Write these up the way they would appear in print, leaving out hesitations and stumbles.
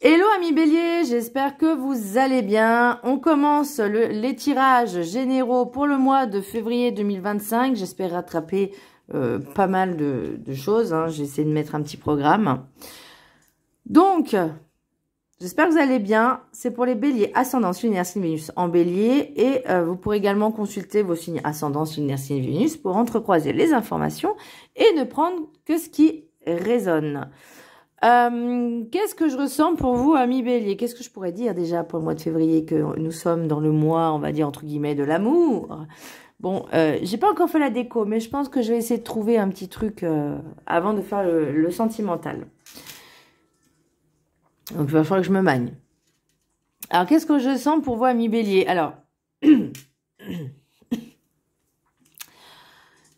Hello amis bélier, j'espère que vous allez bien. On commence les tirages généraux pour le mois de février 2025. J'espère rattraper pas mal de choses. J'essaie de mettre un petit programme. Donc, j'espère que vous allez bien. C'est pour les béliers ascendant, lunaire, signe Vénus en bélier. Et vous pourrez également consulter vos signes ascendant, lunaire, signe Vénus pour entrecroiser les informations et ne prendre que ce qui résonne. Qu'est-ce que je ressens pour vous, amis bélier? Qu'est-ce que je pourrais dire déjà pour le mois de février, que nous sommes dans le mois, on va dire, entre guillemets, de l'amour? Bon, j'ai pas encore fait la déco, mais je pense que je vais essayer de trouver un petit truc avant de faire le sentimental. Donc, il va falloir que je me magne. Alors, qu'est-ce que je sens pour vous, amis bélier? Alors,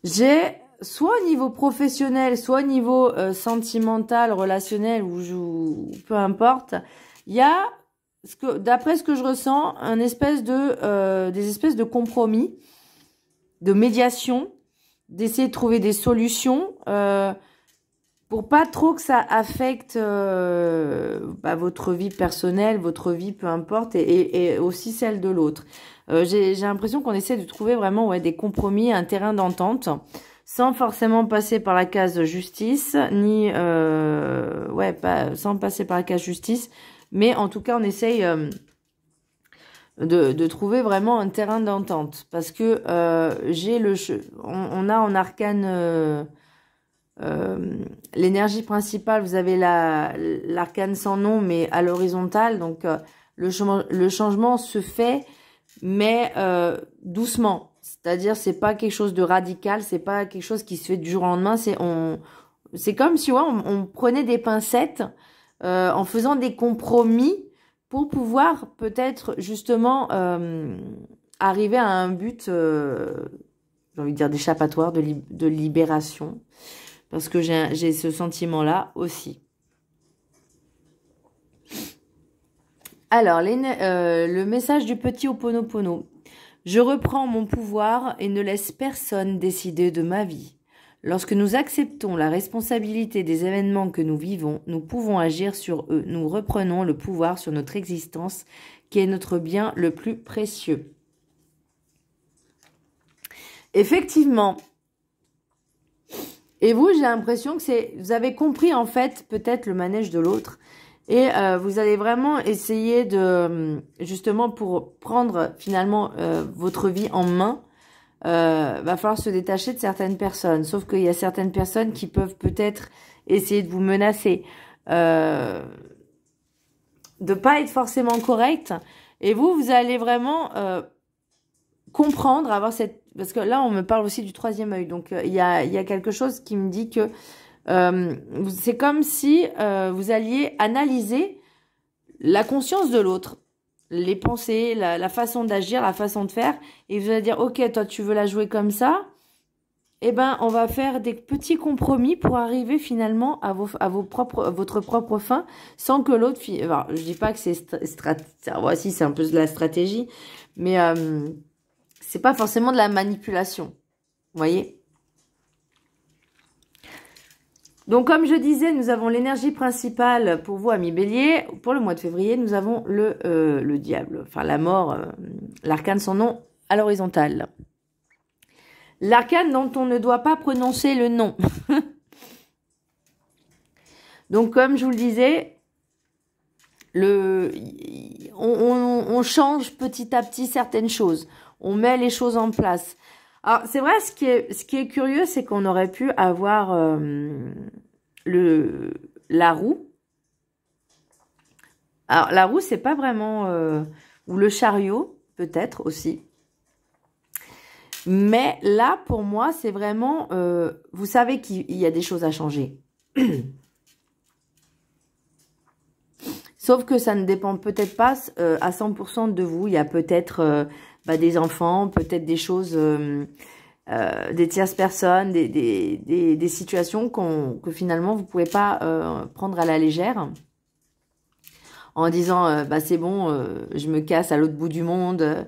j'ai... soit au niveau professionnel, soit au niveau sentimental, relationnel, ou peu importe, il y a, d'après ce que je ressens, des espèces de compromis, de médiation, d'essayer de trouver des solutions pour pas trop que ça affecte votre vie personnelle, votre vie peu importe, et aussi celle de l'autre. J'ai l'impression qu'on essaie de trouver vraiment des compromis, un terrain d'entente, sans forcément passer par la case justice, ni sans passer par la case justice, mais en tout cas on essaye de trouver vraiment un terrain d'entente, parce que on a en arcane l'énergie principale, vous avez l'arcane sans nom mais à l'horizontale, donc le changement se fait mais doucement. C'est-à-dire, c'est pas quelque chose de radical, c'est pas quelque chose qui se fait du jour au lendemain. C'est comme si on prenait des pincettes en faisant des compromis pour pouvoir peut-être justement arriver à un but, j'ai envie de dire d'échappatoire, de libération, parce que j'ai ce sentiment-là aussi. Alors, le message du petit Ho'oponopono. Je reprends mon pouvoir et ne laisse personne décider de ma vie. Lorsque nous acceptons la responsabilité des événements que nous vivons, nous pouvons agir sur eux. Nous reprenons le pouvoir sur notre existence, qui est notre bien le plus précieux. Effectivement. Et vous, j'ai l'impression que vous avez compris en fait peut-être le manège de l'autre. Et vous allez vraiment essayer de, justement, pour prendre finalement votre vie en main, va falloir se détacher de certaines personnes. Sauf qu'il y a certaines personnes qui peuvent peut-être essayer de vous menacer, de pas être forcément correct. Et vous allez vraiment comprendre, avoir cette... Parce que là, on me parle aussi du troisième œil. Donc, il y a quelque chose qui me dit que c'est comme si vous alliez analyser la conscience de l'autre, les pensées, la façon d'agir, la façon de faire, et vous allez dire, ok, toi tu veux la jouer comme ça, eh ben on va faire des petits compromis pour arriver finalement à votre propre fin, sans que l'autre... Alors, je dis pas que voici, c'est un peu de la stratégie, mais c'est pas forcément de la manipulation, vous voyez. Donc, comme je disais, nous avons l'énergie principale pour vous, amis bélier. Pour le mois de février, nous avons le diable, enfin la mort, l'arcane sans nom à l'horizontale. L'arcane dont on ne doit pas prononcer le nom. Donc, comme je vous le disais, on change petit à petit certaines choses. On met les choses en place. Alors, c'est vrai, ce qui est curieux, c'est qu'on aurait pu avoir la roue. Alors, la roue, c'est pas vraiment... ou le chariot, peut-être, aussi. Mais là, pour moi, c'est vraiment... vous savez qu'il y a des choses à changer. Sauf que ça ne dépend peut-être pas à 100% de vous. Il y a peut-être... des enfants, peut-être des choses, des tierces personnes, des situations que finalement vous pouvez pas prendre à la légère, en disant c'est bon, je me casse à l'autre bout du monde,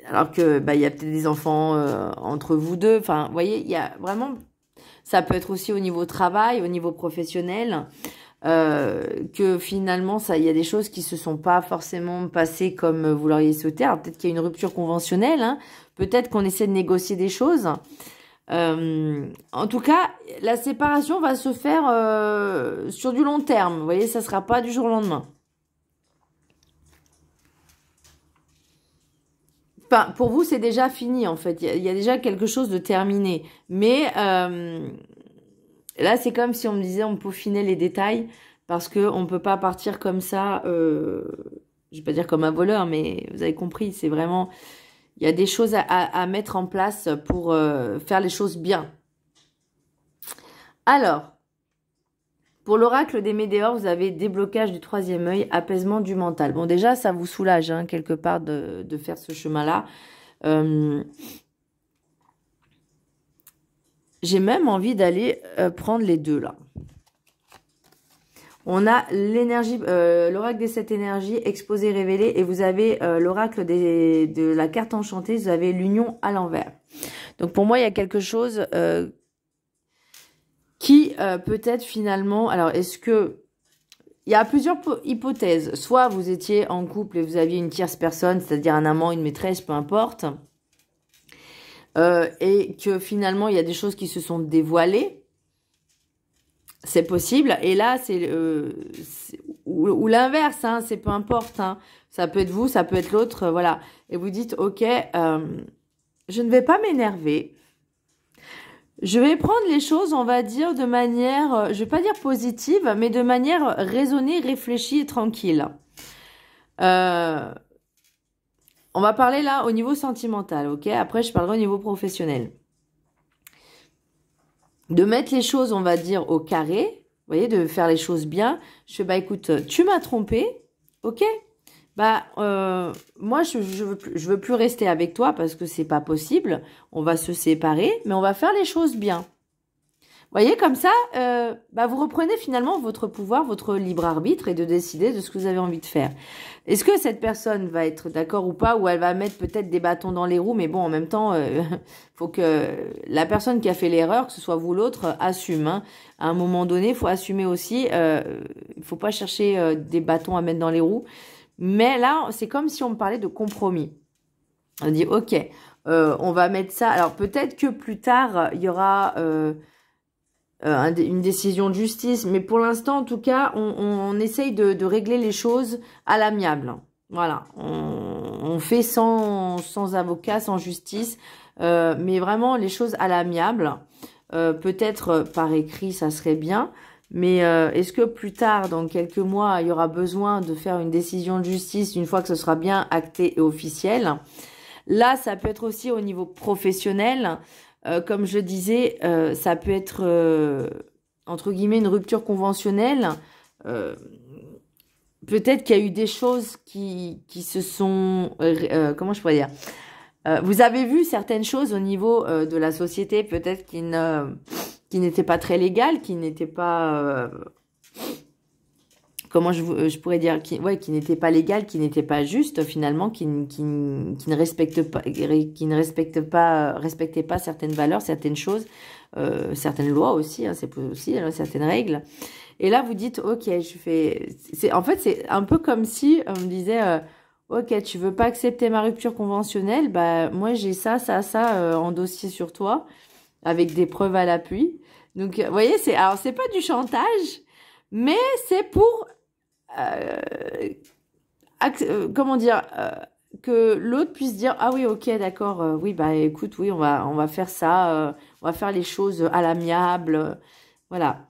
alors que il y a peut-être des enfants entre vous deux. Enfin, vous voyez, il y a vraiment, ça peut être aussi au niveau travail, au niveau professionnel. que finalement, il y a des choses qui se sont pas forcément passées comme vous l'auriez souhaité. Alors peut-être qu'il y a une rupture conventionnelle, hein. Peut-être qu'on essaie de négocier des choses. En tout cas, la séparation va se faire sur du long terme. Vous voyez, ça sera pas du jour au lendemain. Enfin, pour vous, c'est déjà fini, en fait. Il y a déjà quelque chose de terminé. Mais là, c'est comme si on me disait, on peaufinait les détails parce que on peut pas partir comme ça. Je vais pas dire comme un voleur, mais vous avez compris. C'est vraiment, il y a des choses à mettre en place pour faire les choses bien. Alors, pour l'oracle des météores, vous avez déblocage du troisième œil, apaisement du mental. Bon, déjà, ça vous soulage, hein, quelque part, de faire ce chemin-là. J'ai même envie d'aller prendre les deux, là. On a l'énergie, l'oracle des 7 énergies, exposé, révélé, et vous avez l'oracle de la carte enchantée, vous avez l'union à l'envers. Donc, pour moi, il y a quelque chose... qui peut-être finalement, alors est-ce que, il y a plusieurs hypothèses, soit vous étiez en couple et vous aviez une tierce personne, c'est-à-dire un amant, une maîtresse, peu importe, et que finalement il y a des choses qui se sont dévoilées, c'est possible, et là c'est ou l'inverse, hein, c'est peu importe, hein, ça peut être vous, ça peut être l'autre, voilà, et vous dites ok, je ne vais pas m'énerver. Je vais prendre les choses, on va dire, de manière, je vais pas dire positive, mais de manière raisonnée, réfléchie et tranquille. On va parler là au niveau sentimental, ok? Après, je parlerai au niveau professionnel. De mettre les choses, on va dire, au carré, vous voyez, de faire les choses bien. Je fais, bah écoute, tu m'as trompé, ok? Bah, moi, je veux plus rester avec toi parce que c'est pas possible. On va se séparer, mais on va faire les choses bien. Vous voyez, comme ça, bah, vous reprenez finalement votre pouvoir, votre libre arbitre et de décider de ce que vous avez envie de faire. Est-ce que cette personne va être d'accord ou pas, ou elle va mettre peut-être des bâtons dans les roues, mais bon, en même temps, faut que la personne qui a fait l'erreur, que ce soit vous ou l'autre, assume, hein. À un moment donné, il faut assumer aussi. Il faut pas chercher des bâtons à mettre dans les roues. Mais là, c'est comme si on me parlait de compromis. On dit, ok, on va mettre ça. Alors, peut-être que plus tard, il y aura une décision de justice. Mais pour l'instant, en tout cas, on essaye de régler les choses à l'amiable. Voilà, on fait sans avocat, sans justice. Mais vraiment, les choses à l'amiable. Peut-être par écrit, ça serait bien. Mais est-ce que plus tard, dans quelques mois, il y aura besoin de faire une décision de justice une fois que ce sera bien acté et officiel? Là, ça peut être aussi au niveau professionnel. Comme je disais, ça peut être, entre guillemets, une rupture conventionnelle. Peut-être qu'il y a eu des choses qui se sont... comment je pourrais dire? Vous avez vu certaines choses au niveau de la société, peut-être qui n'étaient pas très légales, qui n'étaient pas... comment je pourrais dire, qui n'étaient pas légales, qui n'étaient pas justes finalement, qui ne respectaient pas certaines valeurs, certaines choses, certaines lois aussi, hein, c'est aussi certaines règles. Et là vous dites ok, en fait c'est un peu comme si on me disait ok, tu veux pas accepter ma rupture conventionnelle, bah moi j'ai ça en dossier sur toi avec des preuves à l'appui. Donc vous voyez, c'est pas du chantage, mais c'est pour comment dire, que l'autre puisse dire ah oui ok d'accord, oui bah écoute oui on va faire ça, on va faire les choses à l'amiable, voilà.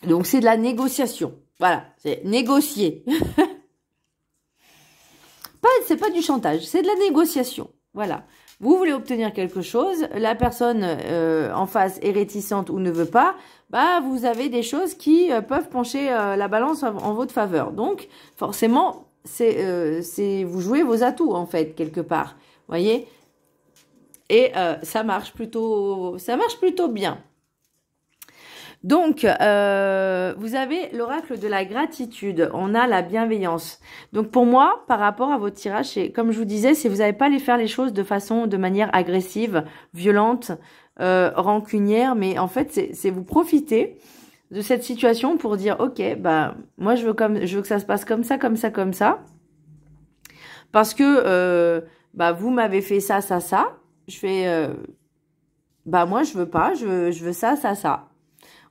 Donc c'est de la négociation, voilà, c'est négocier. C'est pas du chantage, c'est de la négociation, voilà. Vous voulez obtenir quelque chose, la personne en face est réticente ou ne veut pas, bah vous avez des choses qui peuvent pencher la balance en votre faveur. Donc forcément, vous jouez vos atouts en fait quelque part, voyez. Et ça marche plutôt bien. Donc, vous avez l'oracle de la gratitude. On a la bienveillance. Donc, pour moi, par rapport à votre tirage, comme je vous disais, si vous n'avez pas à faire les choses de manière agressive, violente, rancunière, mais en fait, c'est vous profitez de cette situation pour dire, ok, bah moi je veux que ça se passe comme ça, comme ça, comme ça, parce que bah vous m'avez fait ça, ça, ça. Je fais, bah moi je veux pas, je veux ça, ça, ça.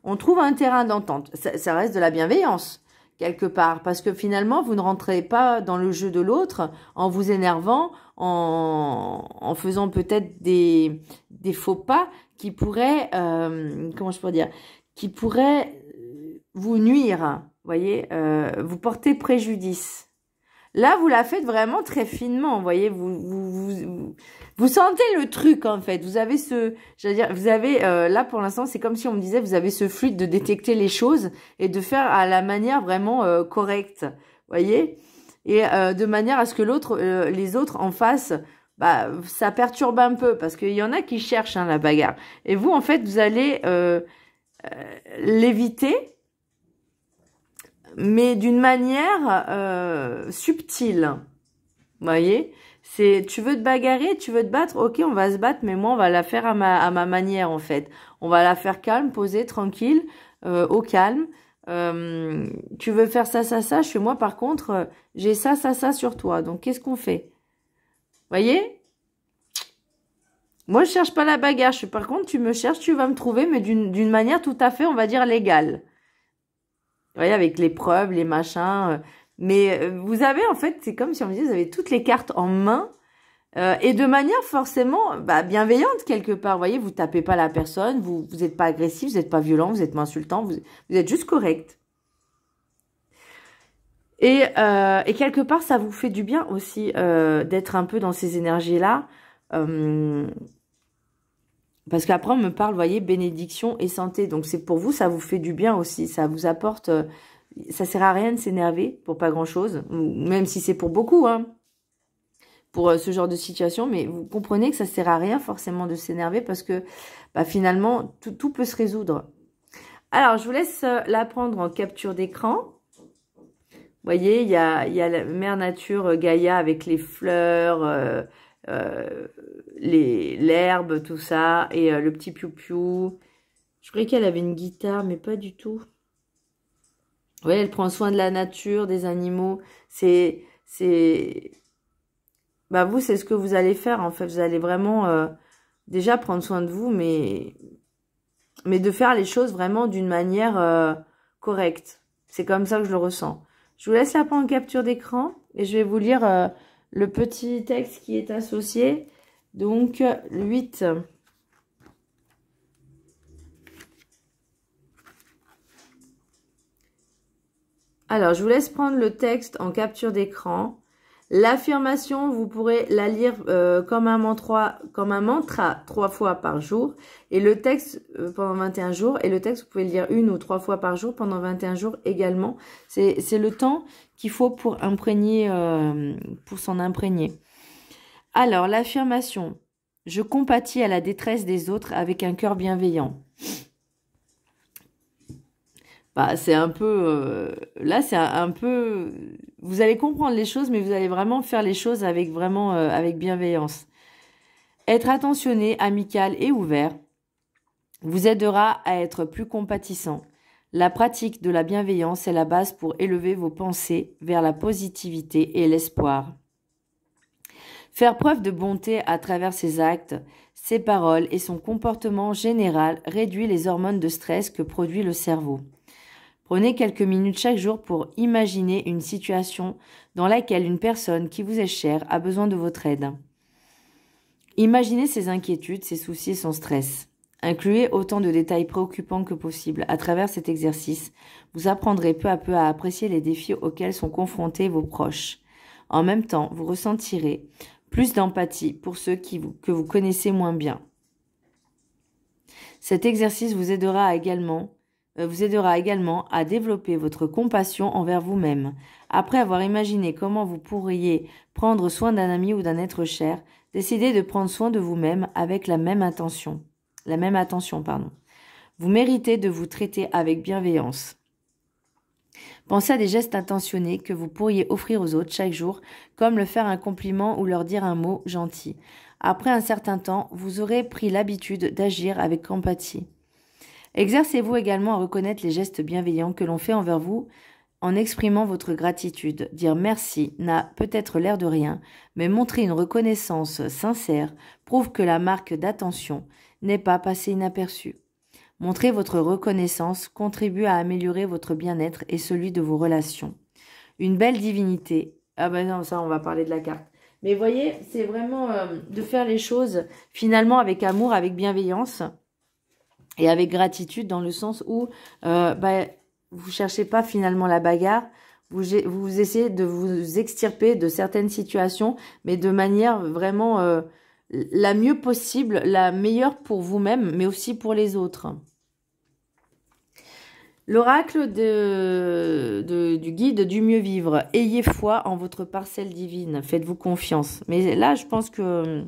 On trouve un terrain d'entente. Ça reste de la bienveillance, quelque part. Parce que finalement, vous ne rentrez pas dans le jeu de l'autre en vous énervant, en faisant peut-être des faux pas qui pourraient, comment je pourrais dire, qui pourraient vous nuire, voyez, vous porter préjudice. Là, vous la faites vraiment très finement, vous voyez, vous sentez le truc en fait. Vous avez j'allais dire, vous avez là pour l'instant, c'est comme si on me disait, vous avez ce fluide de détecter les choses et de faire à la manière vraiment correcte, voyez, et de manière à ce que les autres en face, bah, ça perturbe un peu parce qu'il y en a qui cherchent la bagarre. Et vous, en fait, vous allez l'éviter, mais d'une manière subtile. Vous voyez, tu veux te bagarrer, tu veux te battre, ok, on va se battre, mais moi, on va la faire à ma manière, en fait. On va la faire calme, posée, tranquille, au calme. Tu veux faire ça, ça, ça, chez moi, par contre, j'ai ça, ça, ça sur toi. Donc, qu'est-ce qu'on fait? Vous voyez? Moi, je cherche pas la bagarre. Par contre, tu me cherches, tu vas me trouver, mais d'une manière tout à fait, on va dire, légale. Vous voyez, avec les preuves, les machins. Mais vous avez, en fait, c'est comme si on me disait, vous avez toutes les cartes en main. Et de manière forcément bienveillante, quelque part. Vous voyez, vous tapez pas la personne, vous n'êtes pas agressif, vous n'êtes pas violent, vous n'êtes pas insultant, vous êtes juste correct. Et quelque part, ça vous fait du bien aussi d'être un peu dans ces énergies-là. Parce qu'après, on me parle, vous voyez, bénédiction et santé. Donc, c'est pour vous, ça vous fait du bien aussi. Ça vous apporte... ça sert à rien de s'énerver pour pas grand-chose. Même si c'est pour beaucoup, hein. Pour ce genre de situation. Mais vous comprenez que ça sert à rien forcément de s'énerver parce que bah, finalement, tout peut se résoudre. Alors, je vous laisse la prendre en capture d'écran. Vous voyez, il y a la mère nature Gaïa avec les fleurs... l'herbe, tout ça, et le petit piou-piou. Je croyais qu'elle avait une guitare, mais pas du tout. Vous voyez, elle prend soin de la nature, des animaux. Bah vous, c'est ce que vous allez faire, en fait. Vous allez vraiment déjà prendre soin de vous, mais de faire les choses vraiment d'une manière correcte. C'est comme ça que je le ressens. Je vous laisse la prendre en capture d'écran, et je vais vous lire... le petit texte qui est associé, donc 8. Alors, je vous laisse prendre le texte en capture d'écran. L'affirmation, vous pourrez la lire comme un mantra 3 fois par jour. Et le texte pendant 21 jours. Et le texte, vous pouvez le lire 1 ou 3 fois par jour pendant 21 jours également. C'est le temps qu'il faut pour s'en imprégner. Alors, l'affirmation. Je compatis à la détresse des autres avec un cœur bienveillant. Bah, c'est un peu... là, c'est un peu... Vous allez comprendre les choses, mais vous allez vraiment faire les choses avec avec bienveillance. Être attentionné, amical et ouvert vous aidera à être plus compatissant. La pratique de la bienveillance est la base pour élever vos pensées vers la positivité et l'espoir. Faire preuve de bonté à travers ses actes, ses paroles et son comportement général réduit les hormones de stress que produit le cerveau. Prenez quelques minutes chaque jour pour imaginer une situation dans laquelle une personne qui vous est chère a besoin de votre aide. Imaginez ses inquiétudes, ses soucis et son stress. Incluez autant de détails préoccupants que possible. À travers cet exercice, vous apprendrez peu à peu à apprécier les défis auxquels sont confrontés vos proches. En même temps, vous ressentirez plus d'empathie pour ceux que vous connaissez moins bien. Cet exercice vous aidera également à développer votre compassion envers vous-même. Après avoir imaginé comment vous pourriez prendre soin d'un ami ou d'un être cher, décidez de prendre soin de vous-même avec la même attention. Vous méritez de vous traiter avec bienveillance. Pensez à des gestes intentionnés que vous pourriez offrir aux autres chaque jour, comme leur faire un compliment ou leur dire un mot gentil. Après un certain temps, vous aurez pris l'habitude d'agir avec empathie. Exercez-vous également à reconnaître les gestes bienveillants que l'on fait envers vous en exprimant votre gratitude. Dire merci n'a peut-être l'air de rien, mais montrer une reconnaissance sincère prouve que la marque d'attention n'est pas passée inaperçue. Montrer votre reconnaissance contribue à améliorer votre bien-être et celui de vos relations. Une belle divinité. Ah ben non, ça on va parler de la carte. Mais voyez, c'est vraiment de faire les choses finalement avec amour, avec bienveillance et avec gratitude dans le sens où vous cherchez pas finalement la bagarre, vous essayez de vous extirper de certaines situations, mais de manière vraiment la mieux possible, la meilleure pour vous-même, mais aussi pour les autres. L'oracle du guide du mieux vivre. Ayez foi en votre parcelle divine. Faites-vous confiance. Mais là, je pense que...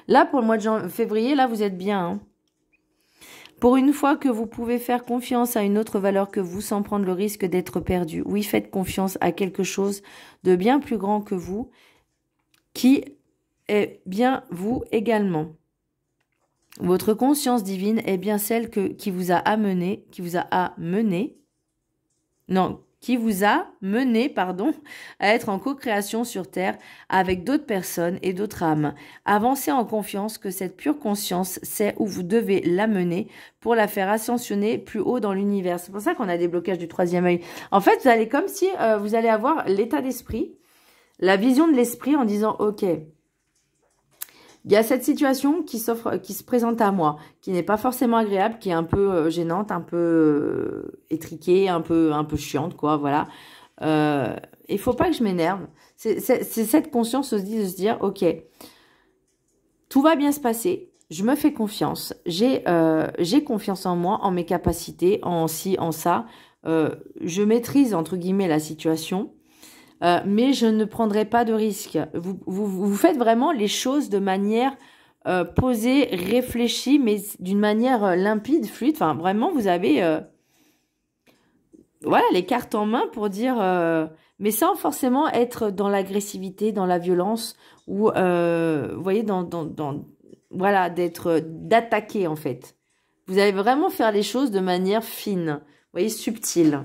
Là, pour le mois de février, là, vous êtes bien. Hein. Pour une fois que vous pouvez faire confiance à une autre valeur que vous sans prendre le risque d'être perdu. Oui, faites confiance à quelque chose de bien plus grand que vous qui est bien vous également. Votre conscience divine est bien celle qui vous a mené, à être en co-création sur Terre avec d'autres personnes et d'autres âmes. Avancez en confiance que cette pure conscience sait où vous devez l'amener pour la faire ascensionner plus haut dans l'univers. C'est pour ça qu'on a des blocages du troisième œil. En fait, vous allez comme si vous allez avoir l'état d'esprit, la vision de l'esprit en disant « Ok ». Il y a cette situation qui se présente à moi, qui n'est pas forcément agréable, qui est un peu gênante, un peu étriquée, un peu chiante, quoi, voilà. Il faut pas que je m'énerve. C'est cette conscience aussi de se dire, ok, tout va bien se passer, je me fais confiance, j'ai confiance en moi, en mes capacités, en ci, en ça. Je maîtrise, entre guillemets, la situation. Mais je ne prendrai pas de risque. Vous faites vraiment les choses de manière posée, réfléchie, mais d'une manière limpide, fluide. Enfin, vraiment, vous avez voilà, les cartes en main pour dire... mais sans forcément être dans l'agressivité, dans la violence, ou, vous voyez, voilà, d'attaquer, en fait. Vous allez vraiment faire les choses de manière fine, vous voyez, subtile.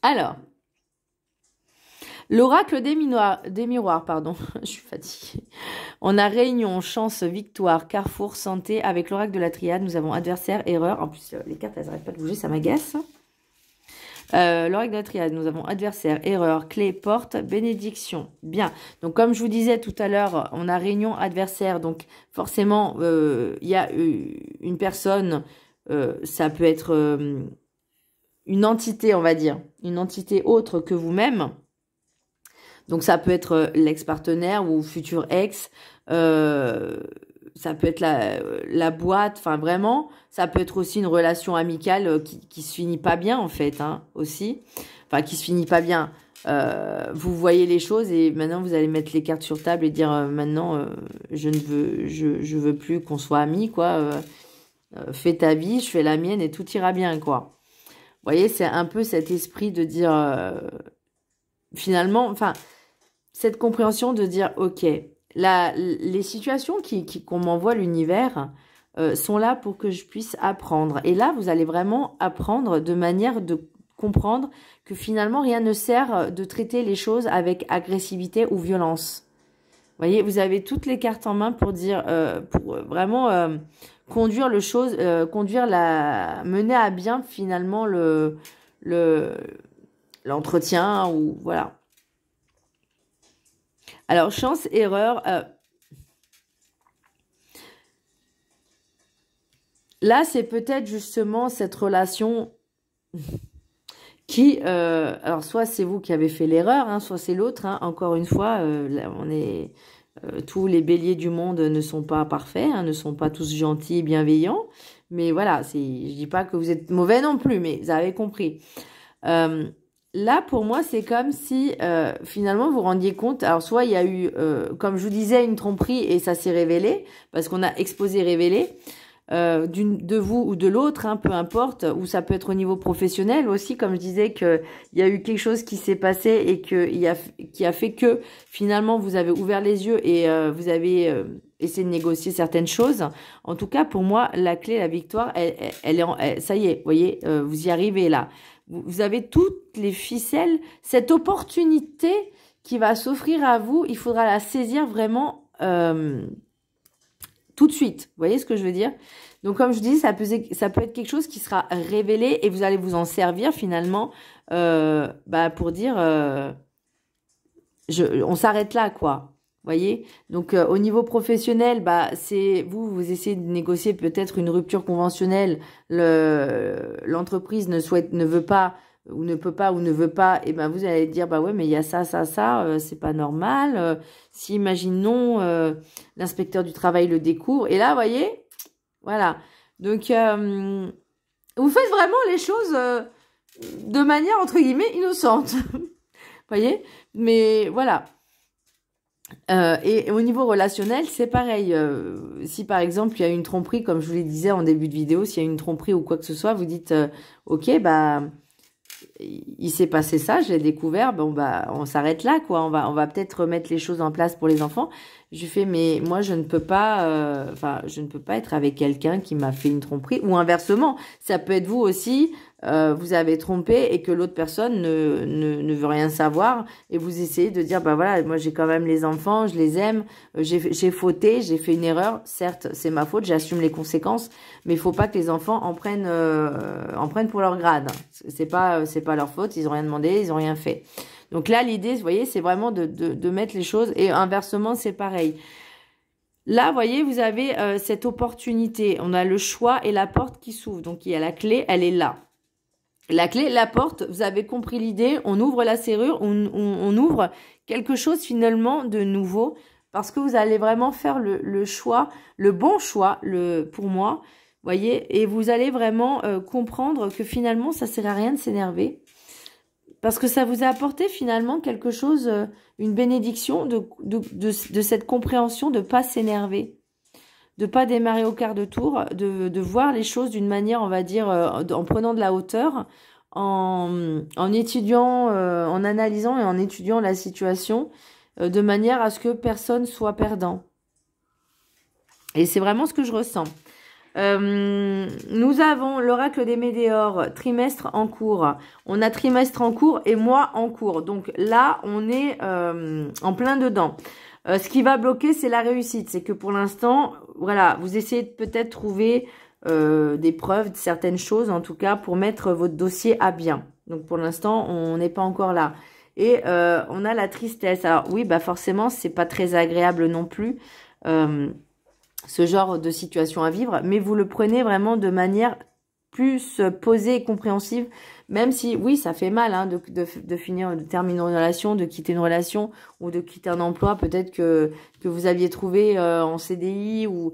Alors... L'oracle des miroirs, pardon, je suis fatiguée. On a réunion, chance, victoire, carrefour, santé. Avec l'oracle de la triade, nous avons adversaire, erreur. En plus, les cartes, elles n'arrêtent pas de bouger, ça m'agace. L'oracle de la triade, nous avons adversaire, erreur, clé, porte, bénédiction. Bien. Donc, comme je vous disais tout à l'heure, on a réunion, adversaire. Donc, forcément, il y a une personne, ça peut être une entité, on va dire. Une entité autre que vous-même. Donc, ça peut être l'ex-partenaire ou futur ex. Ça peut être la boîte. Enfin, vraiment, ça peut être aussi une relation amicale qui se finit pas bien, en fait, hein, aussi. Enfin, qui se finit pas bien. Vous voyez les choses et maintenant, vous allez mettre les cartes sur table et dire maintenant, je veux plus qu'on soit amis, quoi. Fais ta vie, je fais la mienne et tout ira bien, quoi. Vous voyez, c'est un peu cet esprit de dire... finalement, enfin, cette compréhension de dire, ok, les situations qu'on m'envoie l'univers sont là pour que je puisse apprendre. Et là, vous allez vraiment apprendre de manière de comprendre que finalement, rien ne sert de traiter les choses avec agressivité ou violence. Vous voyez, vous avez toutes les cartes en main pour dire, pour vraiment conduire mener à bien finalement l'entretien ou voilà. Alors, chance, erreur. Là, c'est peut-être justement cette relation qui... alors, soit c'est vous qui avez fait l'erreur, hein, soit c'est l'autre. Hein. Encore une fois, tous les béliers du monde ne sont pas parfaits, hein, ne sont pas tous gentils et bienveillants. Mais voilà, je dis pas que vous êtes mauvais non plus, mais vous avez compris. Là, pour moi, c'est comme si, finalement, vous rendiez compte... Alors, soit il y a eu, comme je vous disais, une tromperie et ça s'est révélé, parce qu'on a exposé, révélé. de vous ou de l'autre, hein, peu importe, ou ça peut être au niveau professionnel aussi, comme je disais qu'il y a eu quelque chose qui s'est passé et qui a fait que finalement vous avez ouvert les yeux et vous avez essayé de négocier certaines choses. En tout cas, pour moi, la clé, la victoire, ça y est, vous voyez, vous y arrivez là. Vous avez toutes les ficelles, cette opportunité qui va s'offrir à vous, il faudra la saisir vraiment tout de suite. Vous voyez ce que je veux dire? Donc, comme je dis, ça peut être quelque chose qui sera révélé et vous allez vous en servir finalement pour dire on s'arrête là, quoi. Vous voyez? Donc, au niveau professionnel, c'est vous essayez de négocier peut-être une rupture conventionnelle. L'entreprise ne veut pas ou ne peut pas ou ne veut pas, et vous allez dire ouais, mais il y a ça, c'est pas normal. Si imaginons l'inspecteur du travail le découvre, et là, vous voyez, voilà. Donc vous faites vraiment les choses de manière entre guillemets innocente, vous voyez. Mais voilà. Et au niveau relationnel, c'est pareil. Si par exemple il y a une tromperie, comme je vous le disais en début de vidéo, s'il y a une tromperie ou quoi que ce soit, vous dites ok, il s'est passé ça, je l'ai découvert, on s'arrête là, quoi. On va peut-être remettre les choses en place pour les enfants. Je lui fais, mais moi, je ne peux pas, je ne peux pas être avec quelqu'un qui m'a fait une tromperie, ou inversement. Ça peut être vous aussi, vous avez trompé et que l'autre personne ne veut rien savoir et vous essayez de dire, voilà, moi, j'ai quand même les enfants, je les aime, j'ai fauté, j'ai fait une erreur. Certes, c'est ma faute, j'assume les conséquences, mais il faut pas que les enfants en prennent pour leur grade. C'est pas leur faute, ils ont rien demandé, ils ont rien fait. Donc là, l'idée, vous voyez, c'est vraiment de mettre les choses, et inversement, c'est pareil. Là, vous voyez, vous avez cette opportunité. On a le choix et la porte qui s'ouvre. Donc, il y a la clé, elle est là. La clé, la porte, vous avez compris l'idée. On ouvre la serrure, on ouvre quelque chose finalement de nouveau, parce que vous allez vraiment faire le choix, le bon choix, pour moi, vous voyez, et vous allez vraiment comprendre que finalement, ça sert à rien de s'énerver. Parce que ça vous a apporté finalement quelque chose, une bénédiction de cette compréhension de ne pas s'énerver, de ne pas démarrer au quart de tour, de voir les choses d'une manière, on va dire, en prenant de la hauteur, en étudiant, en analysant et en étudiant la situation, de manière à ce que personne soit perdant. Et c'est vraiment ce que je ressens. Nous avons l'oracle des météores, trimestre en cours. On a trimestre en cours et mois en cours. Donc là, on est en plein dedans. Ce qui va bloquer, c'est la réussite. C'est que pour l'instant, voilà, vous essayez de peut-être trouver des preuves de certaines choses, en tout cas, pour mettre votre dossier à bien. Donc pour l'instant, on n'est pas encore là. Et on a la tristesse. Alors oui, forcément, c'est pas très agréable non plus. Ce genre de situation à vivre, mais vous le prenez vraiment de manière plus posée et compréhensive, même si, oui, ça fait mal de finir, de terminer une relation, de quitter une relation ou de quitter un emploi, peut-être que vous aviez trouvé en CDI ou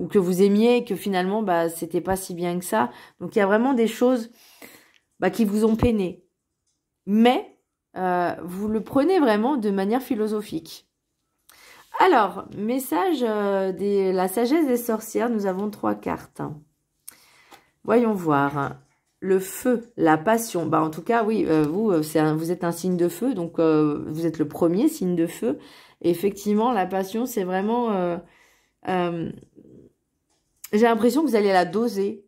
que vous aimiez et que finalement, c'était pas si bien que ça. Donc, il y a vraiment des choses qui vous ont peiné. Mais, vous le prenez vraiment de manière philosophique. Alors, message de la sagesse des sorcières, nous avons 3 cartes. Voyons voir. Le feu, la passion. En tout cas, oui, vous êtes un signe de feu, donc vous êtes le premier signe de feu. Et effectivement, la passion, c'est vraiment... j'ai l'impression que vous allez la doser.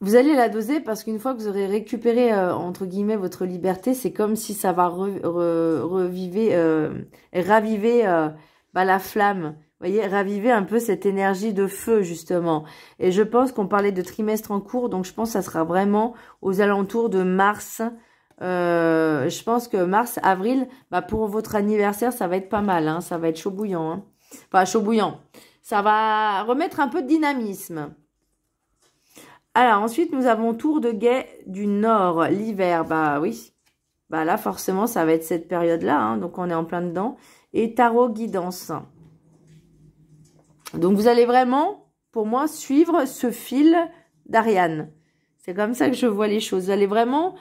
Vous allez la doser parce qu'une fois que vous aurez récupéré, entre guillemets, votre liberté, c'est comme si ça va raviver la flamme. Vous voyez, raviver un peu cette énergie de feu, justement. Et je pense qu'on parlait de trimestre en cours, donc je pense que ça sera vraiment aux alentours de mars. Je pense que mars, avril, pour votre anniversaire, ça va être pas mal. Hein, ça va être chaud bouillant. Hein. Enfin, chaud bouillant. Ça va remettre un peu de dynamisme. Alors, ensuite, nous avons Tour de Guet du Nord, l'hiver. Oui. Là, forcément, ça va être cette période-là. Hein, donc, on est en plein dedans. Et Tarot Guidance. Donc, vous allez vraiment, pour moi, suivre ce fil d'Ariane. C'est comme ça que je vois les choses. Vous allez vraiment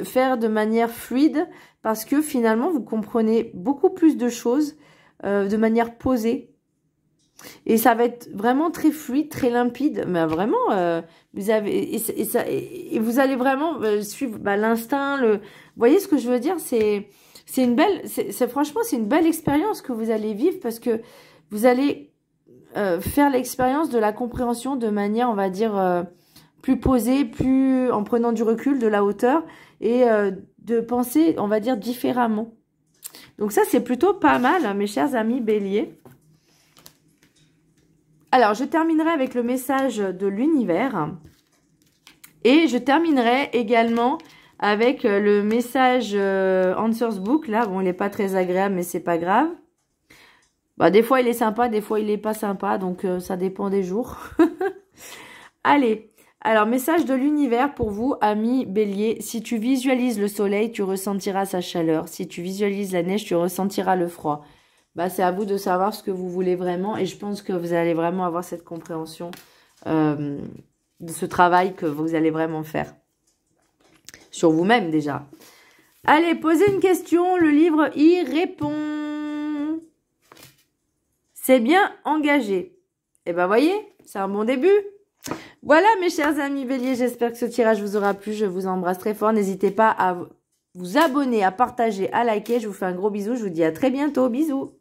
faire de manière fluide parce que, finalement, vous comprenez beaucoup plus de choses de manière posée. Et ça va être vraiment très fluide, très limpide. Mais vraiment, vous avez et vous allez vraiment suivre l'instinct. Vous voyez ce que je veux dire? C'est une belle, franchement, c'est une belle expérience que vous allez vivre parce que vous allez faire l'expérience de la compréhension de manière, on va dire, plus posée, plus en prenant du recul, de la hauteur et de penser, on va dire, différemment. Donc ça, c'est plutôt pas mal, hein, mes chers amis Bélier. Alors, je terminerai avec le message de l'univers. Et je terminerai également avec le message Answers Book. Là, bon, il n'est pas très agréable, mais c'est pas grave. Bah, des fois, il est sympa, des fois, il n'est pas sympa. Donc, ça dépend des jours. Allez. Alors, message de l'univers pour vous, amis Bélier. Si tu visualises le soleil, tu ressentiras sa chaleur. Si tu visualises la neige, tu ressentiras le froid. Bah, c'est à vous de savoir ce que vous voulez vraiment. Et je pense que vous allez vraiment avoir cette compréhension de ce travail que vous allez vraiment faire. Sur vous-même déjà. Allez, posez une question. Le livre y répond. C'est bien engagé. Et ben, voyez, c'est un bon début. Voilà, mes chers amis Bélier. J'espère que ce tirage vous aura plu. Je vous embrasse très fort. N'hésitez pas à vous abonner, à partager, à liker. Je vous fais un gros bisou. Je vous dis à très bientôt. Bisous.